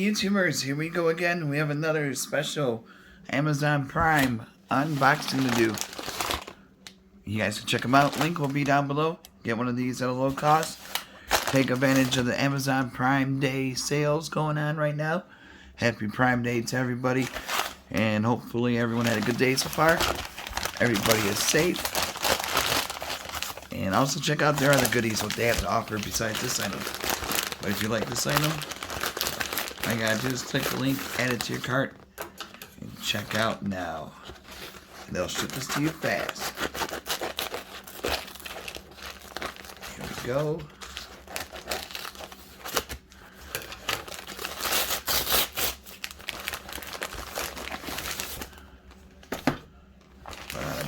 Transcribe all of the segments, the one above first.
YouTubers, here we go again. We have another special Amazon Prime unboxing to do. You guys can check them out. Link will be down below. Get one of these at a low cost. Take advantage of the Amazon Prime Day sales going on right now. Happy Prime Day to everybody. And hopefully everyone had a good day so far. Everybody is safe. And also check out their other goodies, what they have to offer besides this item. But if you like this item, all you gotta do is click the link, add it to your cart, and check out now. And they'll ship this to you fast. Here we go.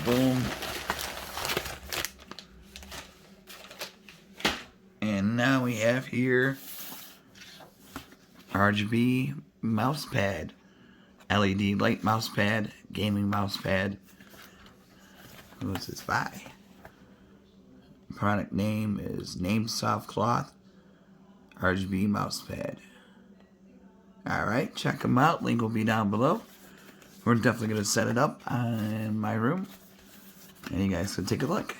Boom. And now we have here RGB Mousepad, LED light mousepad, gaming mousepad. Who is this by? Product name is Name Soft Cloth RGB Mousepad. Alright, check them out. Link will be down below. We're definitely going to set it up in my room. And you guys can take a look.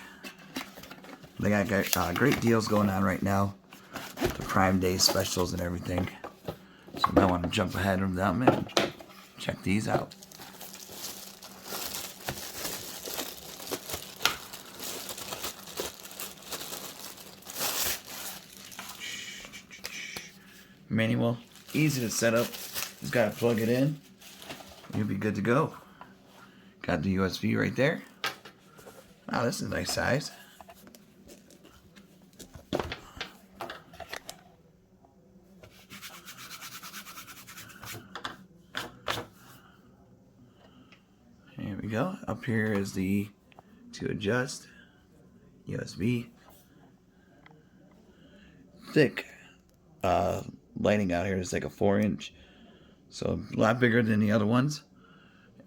They got great deals going on right now. The Prime Day specials and everything. So I want to jump ahead of them and check these out. Manual, easy to set up. Just gotta plug it in. You'll be good to go. Got the USB right there. Wow, this is a nice size. Here we go. Up here is the to adjust USB. Thick lighting out here is like a 4-inch, so a lot bigger than the other ones.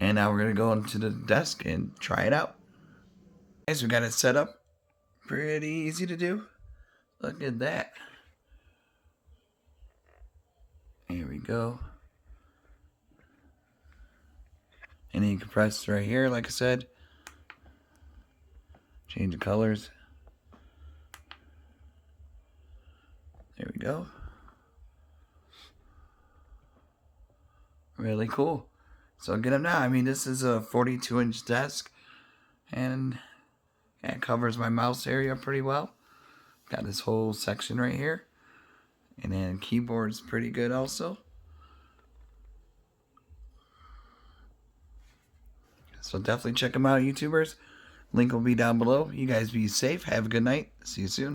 And now we're gonna go into the desk and try it out. Guys, we got it set up. Pretty easy to do. Look at that. Here we go. And then you can press right here, like I said. Change the colors. There we go. Really cool. So get them now. I mean, this is a 42-inch desk. And it covers my mouse area pretty well. Got this whole section right here. And then keyboard's pretty good also. So definitely check them out, YouTubers. Link will be down below. You guys be safe. Have a good night. See you soon.